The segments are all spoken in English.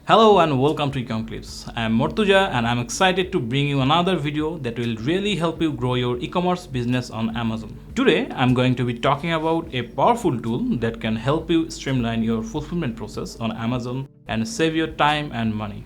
Hello and welcome to Ecomclips. I am Mortuza and I'm excited to bring you another video that will really help you grow your e-commerce business on Amazon. Today I'm going to be talking about a powerful tool that can help you streamline your fulfillment process on Amazon and save your time and money.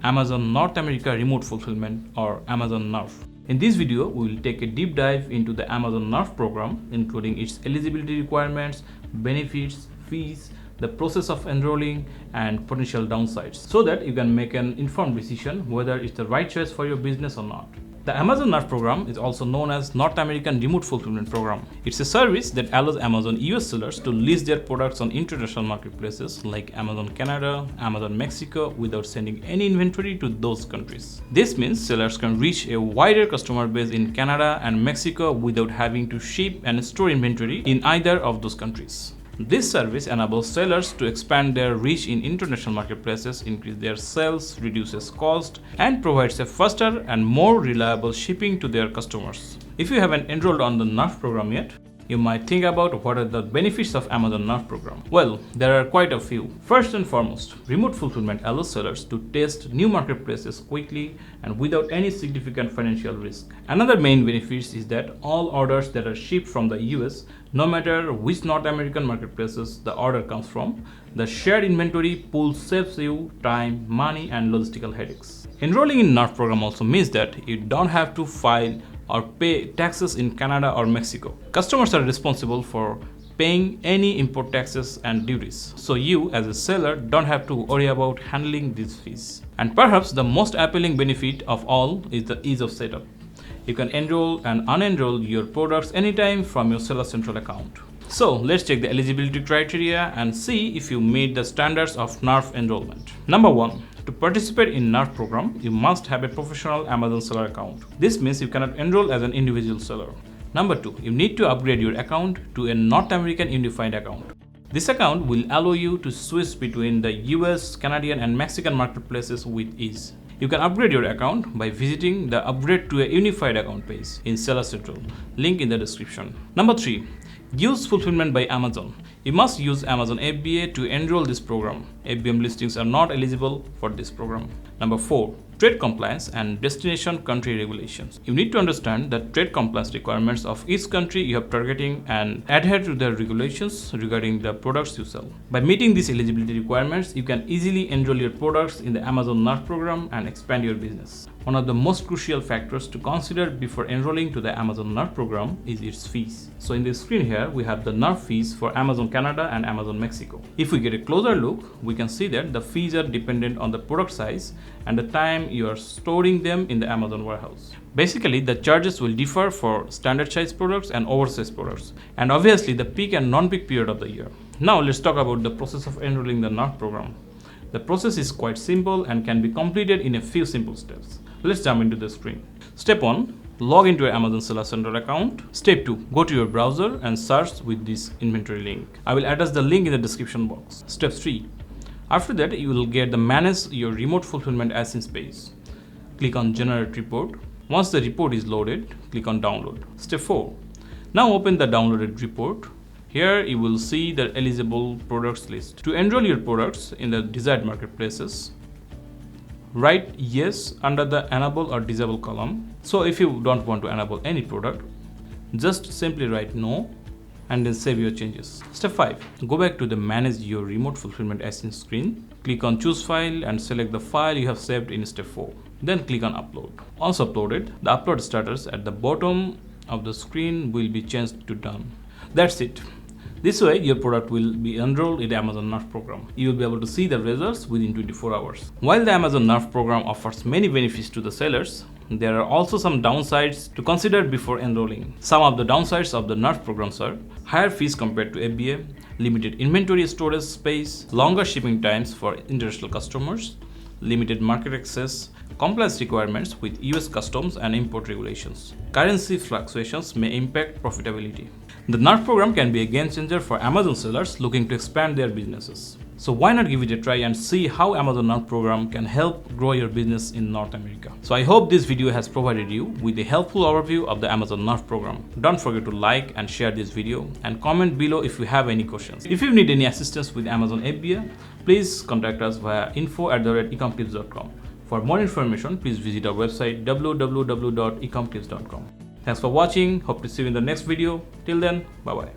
Amazon North America Remote Fulfillment, or Amazon NARF. In this video, we will take a deep dive into the Amazon NARF program, including its eligibility requirements, benefits, fees, the process of enrolling, and potential downsides, so that you can make an informed decision whether it's the right choice for your business or not. The Amazon NARF program is also known as North American Remote Fulfillment Program. It's a service that allows Amazon US sellers to list their products on international marketplaces like Amazon Canada, Amazon Mexico without sending any inventory to those countries. This means sellers can reach a wider customer base in Canada and Mexico without having to ship and store inventory in either of those countries. This service enables sellers to expand their reach in international marketplaces, increase their sales, reduces cost, and provides a faster and more reliable shipping to their customers. If you haven't enrolled on the NARF program yet, you might think about what are the benefits of Amazon NARF program. Well, there are quite a few. First and foremost, remote fulfillment allows sellers to test new marketplaces quickly and without any significant financial risk. Another main benefit is that all orders that are shipped from the US, no matter which North American marketplaces the order comes from, the shared inventory pool saves you time, money, and logistical headaches. Enrolling in NARF program also means that you don't have to file or pay taxes in Canada or Mexico. Customers are responsible for paying any import taxes and duties, so you as a seller don't have to worry about handling these fees. And perhaps the most appealing benefit of all is the ease of setup. You can enroll and unenroll your products anytime from your Seller Central account. So let's check the eligibility criteria and see if you meet the standards of NARF enrollment. Number 1. To participate in NARF program, you must have a professional Amazon seller account. This means you cannot enroll as an individual seller. Number 2. You need to upgrade your account to a North American Unified account. This account will allow you to switch between the US, Canadian, and Mexican marketplaces with ease. You can upgrade your account by visiting the Upgrade to a Unified Account page in Seller Central, link in the description. Number 3. Use fulfillment by Amazon. You must use Amazon FBA to enroll this program. FBM listings are not eligible for this program. Number 4. Trade compliance and destination country regulations. You need to understand the trade compliance requirements of each country you are targeting and adhere to the regulations regarding the products you sell. By meeting these eligibility requirements, you can easily enroll your products in the Amazon NARF program and expand your business. One of the most crucial factors to consider before enrolling to the Amazon NARF program is its fees. So in this screen here, we have the NARF fees for Amazon Canada and Amazon Mexico. If we get a closer look, we can see that the fees are dependent on the product size and the time you are storing them in the Amazon warehouse. Basically, the charges will differ for standard size products and oversized products, and obviously the peak and non-peak period of the year. Now let's talk about the process of enrolling the NARF program. The process is quite simple and can be completed in a few simple steps. Let's jump into the screen. Step 1. Log into your Amazon Seller Central account. Step 2. Go to your browser and search with this inventory link. I will attach the link in the description box. Step 3. After that, you will get the Manage Your Remote Fulfillment As Is page. Click on Generate Report. Once the report is loaded, click on Download. Step 4. Now open the downloaded report. Here you will see the eligible products list. To enroll your products in the desired marketplaces, write Yes under the Enable or Disable column. So if you don't want to enable any product, just simply write No and then save your changes. Step 5. Go back to the Manage Your Remote Fulfillment As In screen. Click on Choose File and select the file you have saved in Step 4. Then click on Upload. Once uploaded, the upload status at the bottom of the screen will be changed to Done. That's it. This way, your product will be enrolled in the Amazon NARF program. You will be able to see the results within 24 hours. While the Amazon NARF program offers many benefits to the sellers, there are also some downsides to consider before enrolling. Some of the downsides of the NARF programs are higher fees compared to FBA, limited inventory storage space, longer shipping times for international customers, limited market access, compliance requirements with US customs and import regulations. Currency fluctuations may impact profitability. The NARF program can be a game changer for Amazon sellers looking to expand their businesses. So why not give it a try and see how Amazon NARF program can help grow your business in North America. So I hope this video has provided you with a helpful overview of the Amazon NARF program. Don't forget to like and share this video and comment below if you have any questions. If you need any assistance with Amazon FBA, please contact us via info@ecomclips.com. For more information, please visit our website www.ecomclips.com. Thanks for watching. Hope to see you in the next video. Till then, bye bye.